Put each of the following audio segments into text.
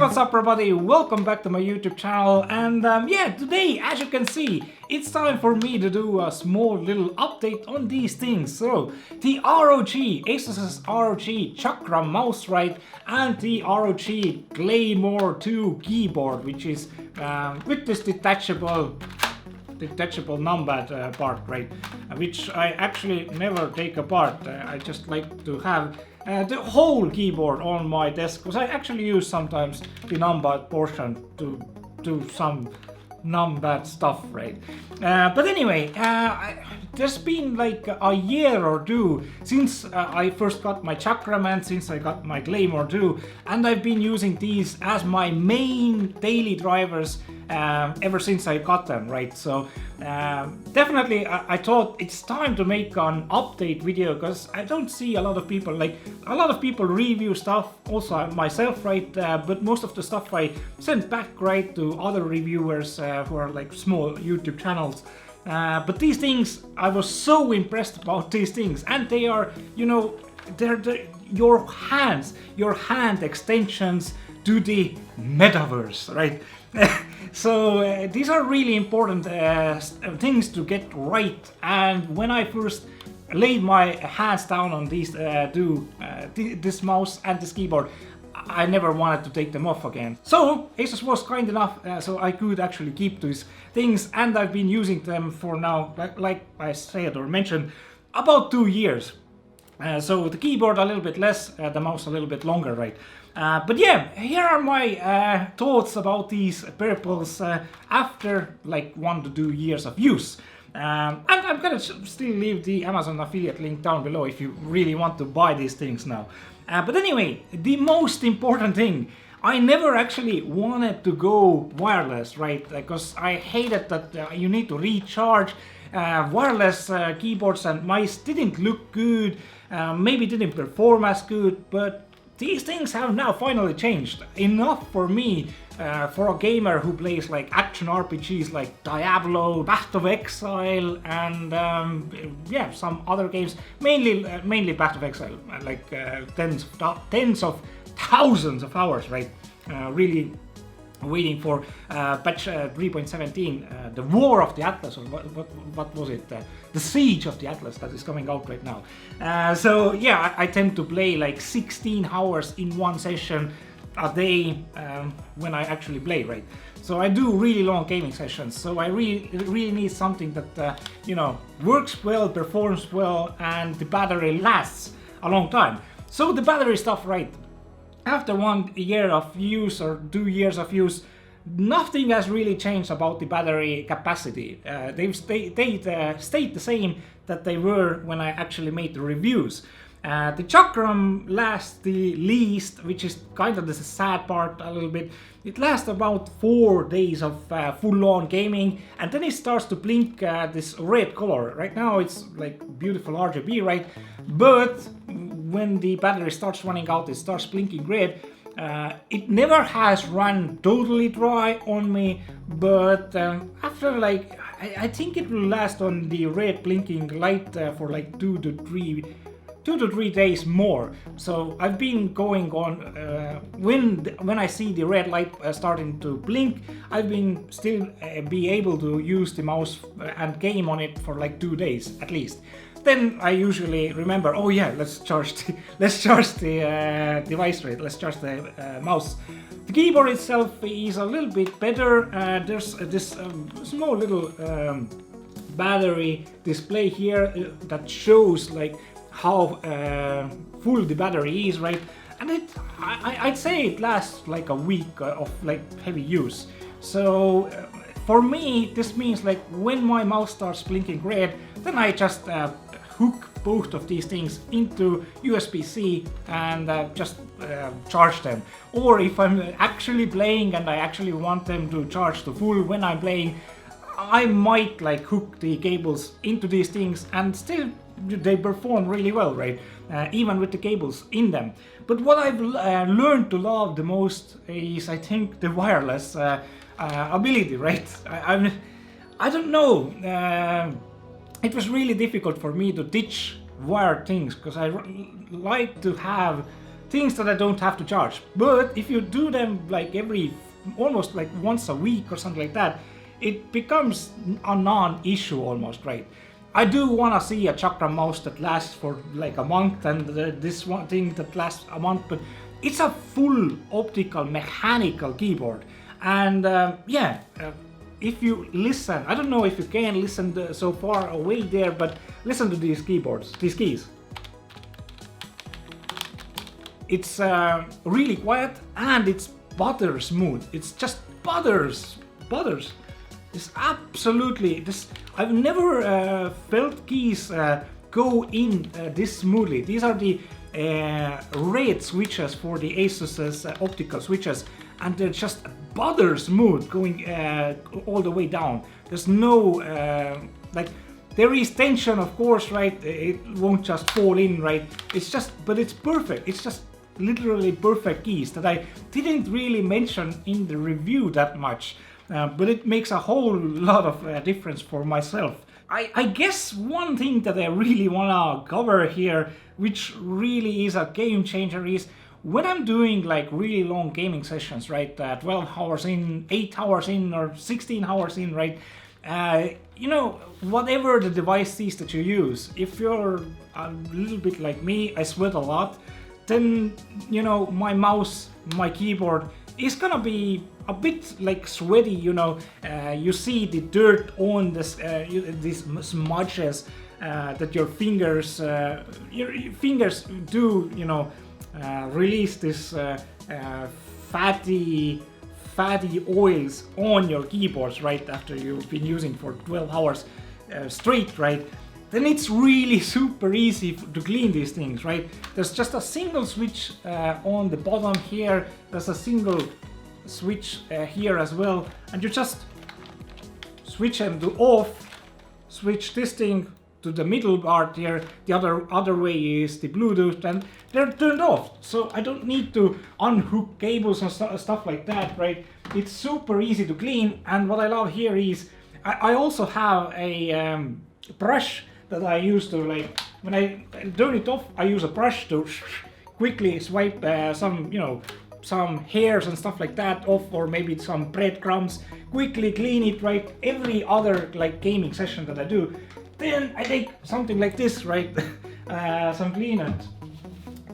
what's up everybody, welcome back to my YouTube channel, and yeah, today as you can see it's time for me to do a small little update on these things. So the ROG, ASUS's ROG Chakram mouse, right, and the ROG Claymore 2 keyboard, which is with this detachable numpad part, right, which I actually never take apart. I just like to have the whole keyboard on my desk, because I actually use sometimes the numpad portion to do some numpad stuff, right? But anyway, there's been like a year or two since I first got my Chakram and since I got my Claymore 2, and I've been using these as my main daily drivers ever since I got them, right? So definitely I thought it's time to make an update video, because I don't see a lot of people, like a lot of people review stuff, also myself, right? But most of the stuff I send back, right, to other reviewers who are like small YouTube channels. But these things, I was so impressed about these things, and they are, you know, they're your hand extensions to the metaverse, right? So these are really important things to get right, and when I first laid my hands down on these this mouse and this keyboard, I never wanted to take them off again. So ASUS was kind enough so I could actually keep these things, and I've been using them for now, like I said or mentioned, about 2 years. So the keyboard a little bit less, the mouse a little bit longer, right? But yeah, here are my thoughts about these purples after like 1 to 2 years of use. And I'm gonna still leave the Amazon affiliate link down below if you really want to buy these things now. But anyway, the most important thing, I never actually wanted to go wireless, right? Because I hated that you need to recharge. Wireless keyboards and mice didn't look good, maybe didn't perform as good, but these things have now finally changed enough for me, for a gamer who plays like action RPGs like Diablo, Path of Exile, and yeah, some other games, mainly Path of Exile, like tens of thousands of hours, right? Really waiting for patch 3.17, the War of the Atlas, or what was it? The Siege of the Atlas, that is coming out right now. So yeah, I tend to play like 16 hours in one session a day when I actually play, right? So I do really long gaming sessions, so I really need something that you know, works well, performs well, and the battery lasts a long time. So the battery stuff, right? After 1 year of use or 2 years of use, nothing has really changed about the battery capacity. They've stayed the same that they were when I actually made the reviews. The Chakram lasts the least, which is kind of the sad part a little bit. It lasts about 4 days of full-on gaming, and then it starts to blink this red color. Right now it's like beautiful RGB, right? But when the battery starts running out, it starts blinking red. It never has run totally dry on me, but after like, I think it will last on the red blinking light for like 2 to 3 days more. So I've been going on, when I see the red light starting to blink, I've been still be able to use the mouse and game on it for like 2 days at least. Then I usually remember, oh yeah, let's charge the device, right? Let's charge the mouse. The keyboard itself is a little bit better. There's this small little battery display here that shows like how full the battery is, right? And I'd say it lasts like a week of like heavy use. So for me, this means like when my mouse starts blinking red, then I just hook both of these things into USB-C and just charge them. Or if I'm actually playing and I actually want them to charge to full when I'm playing, I might like hook the cables into these things, and still they perform really well, right? Even with the cables in them. But what I've learned to love the most is, I think, the wireless ability, right? I don't know. It was really difficult for me to ditch wired things, because I like to have things that I don't have to charge. But if you do them like almost like once a week or something like that, it becomes a non-issue almost, right? I do want to see a Chakram mouse that lasts for like a month, and this one thing that lasts a month, but it's a full optical mechanical keyboard. And if you listen, I don't know if you can listen so far away there, but listen to these keys. It's really quiet and it's butter smooth. It's just butters. It's absolutely this. I've never felt keys go in this smoothly. These are the red switches for the ASUS optical switches, and they're just butter smooth going all the way down. There's no there is tension, of course, right? It won't just fall in, right? But it's perfect. It's just literally perfect keys that I didn't really mention in the review that much, but it makes a whole lot of difference for myself. I guess one thing that I really want to cover here, which really is a game changer, is when I'm doing like really long gaming sessions, right? 12 hours in, 8 hours in, or 16 hours in, right? Whatever the device is that you use, if you're a little bit like me, I sweat a lot, then my mouse, my keyboard is gonna be a bit like sweaty. You see the dirt on this these smudges that your fingers do release this fatty oils on your keyboards, right, after you've been using for 12 hours straight, right? Then it's really super easy to clean these things, right? There's just a single switch on the bottom here. There's a single switch here as well, and you just switch them to off, switch this thing to the middle part here. The other way is the Bluetooth, and they're turned off. So I don't need to unhook cables and stuff like that, right? It's super easy to clean. And what I love here is I also have a brush that I use to, like, when I turn it off, I use a brush to quickly swipe some hairs and stuff like that off, or maybe some breadcrumbs, quickly clean it, right? Every other like gaming session that I do, then I take something like this, right? Some cleaner,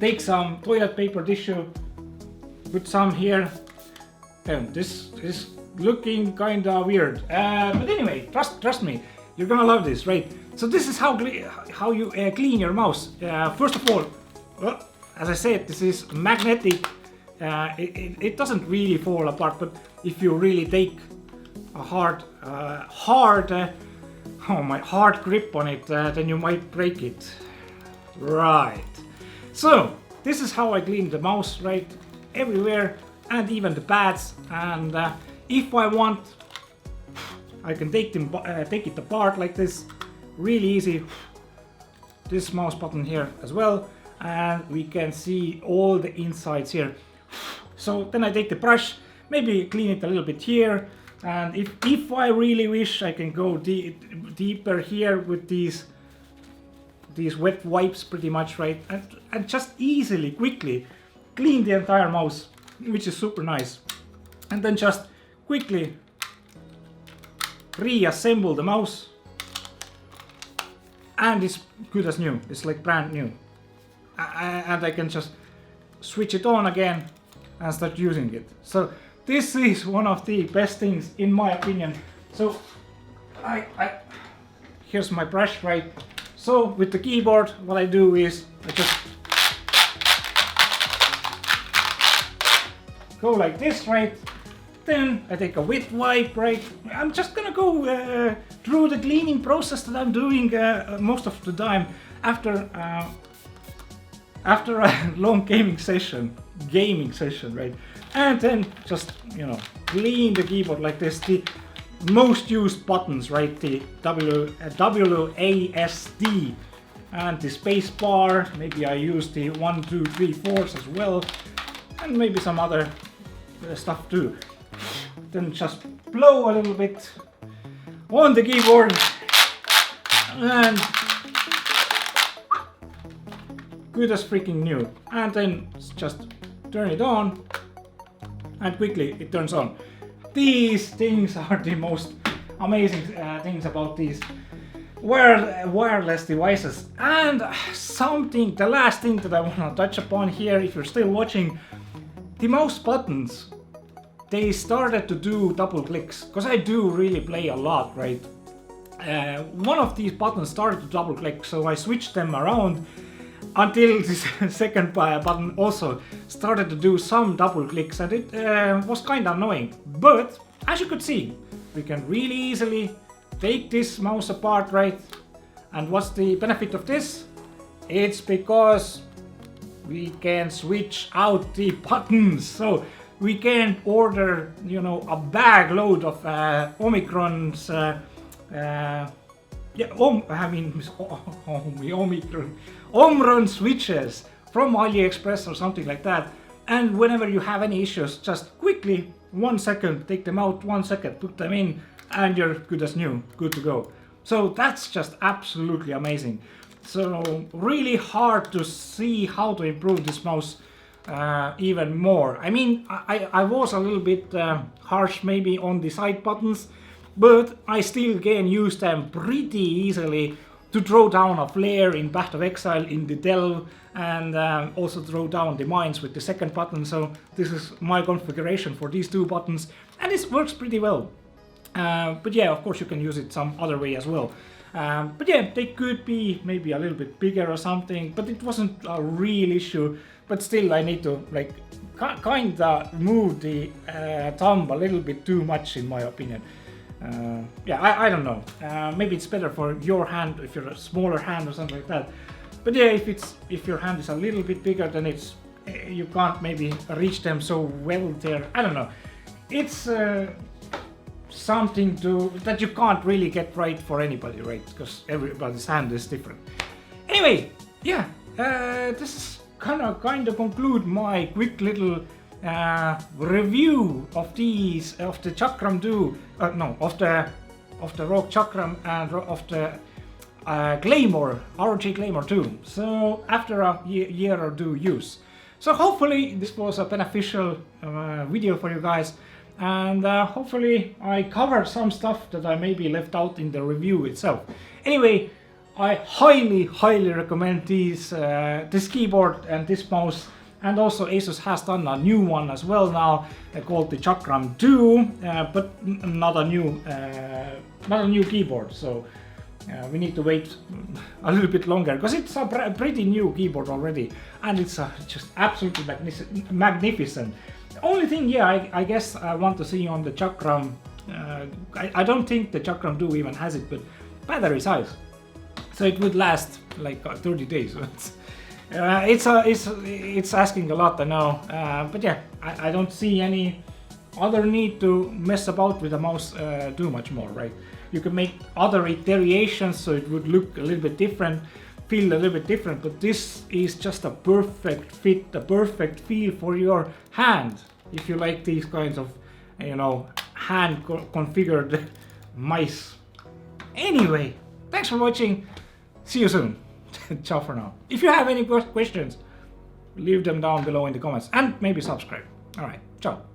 take some toilet paper tissue, put some here, and this is looking kinda weird, but anyway, trust me, you're gonna love this, right? So this is how you clean your mouse. First of all, well, as I said, this is magnetic. It doesn't really fall apart, but if you really take a hard grip on it, then you might break it. Right. So this is how I clean the mouse, right? Everywhere, and even the pads. And if I want, I can take it apart like this. Really easy. This mouse button here as well, and we can see all the insides here. So then I take the brush, maybe clean it a little bit here, and if I really wish, I can go deeper here with these wet wipes, pretty much, right? And just easily, quickly clean the entire mouse, which is super nice. And then just quickly reassemble the mouse, and it's good as new. It's like brand new. And I can just switch it on again and start using it. So this is one of the best things in my opinion. So here's my brush, right? So with the keyboard, what I do is I just go like this, right? Then I take a wet wipe, right? I'm just gonna go through the cleaning process that I'm doing most of the time after a long gaming session, right? And then just, clean the keyboard like this. The most used buttons, right? The WASD and the space bar. Maybe I use the 1, 2, 3, 4s as well, and maybe some other stuff too. Then just blow a little bit on the keyboard, and good as freaking new. And then just turn it on and quickly it turns on. These things are the most amazing things about these wireless devices. And the last thing that I want to touch upon here, if you're still watching, the mouse buttons, they started to do double clicks, because I do really play a lot, right? One of these buttons started to double click, so I switched them around until this second button also started to do some double clicks, and it was kind of annoying. But as you could see, we can really easily take this mouse apart, right? And what's the benefit of this? It's because we can switch out the buttons, so we can order, you know, a bag load of Omicron's Omron switches from AliExpress or something like that. And whenever you have any issues, just quickly 1 second, take them out, 1 second, put them in, and you're good as new, good to go. So that's just absolutely amazing. So really hard to see how to improve this mouse even more. I mean, I was a little bit harsh maybe on the side buttons, but I still can use them pretty easily to throw down a flare in Path of Exile in the Delve, and also throw down the mines with the second button. So this is my configuration for these two buttons, and this works pretty well. But yeah, of course you can use it some other way as well. But yeah, they could be maybe a little bit bigger or something, but it wasn't a real issue. But still, I need to like kinda move the thumb a little bit too much, in my opinion. Yeah, I don't know. Maybe it's better for your hand if you're a smaller hand or something like that. But yeah, if your hand is a little bit bigger, then it's you can't maybe reach them so well there. I don't know. It's something that you can't really get right for anybody, right? Because everybody's hand is different. Anyway, yeah, this is kind of conclude my quick little review of the Chakram of the ROG Chakram and of the Claymore, ROG Claymore 2. So after a year or two use. So hopefully this was a beneficial video for you guys, and hopefully I covered some stuff that I maybe left out in the review itself. Anyway, I highly recommend this keyboard and this mouse. And also ASUS has done a new one as well now, called the Chakram 2, but not a new keyboard. So we need to wait a little bit longer, because it's a pretty new keyboard already, and it's just absolutely magnificent. The only thing, yeah, I guess I want to see on the Chakram, I don't think the Chakram 2 even has it, but battery size. So it would last like 30 days. It's asking a lot, I know, but yeah, I don't see any other need to mess about with the mouse too much more, right? You can make other iterations so it would look a little bit different, feel a little bit different, but this is just a perfect fit, a perfect feel for your hand, if you like these kinds of, you know, hand configured mice. Anyway, thanks for watching, see you soon. Ciao for now. If you have any questions, leave them down below in the comments, and maybe subscribe. Alright, ciao.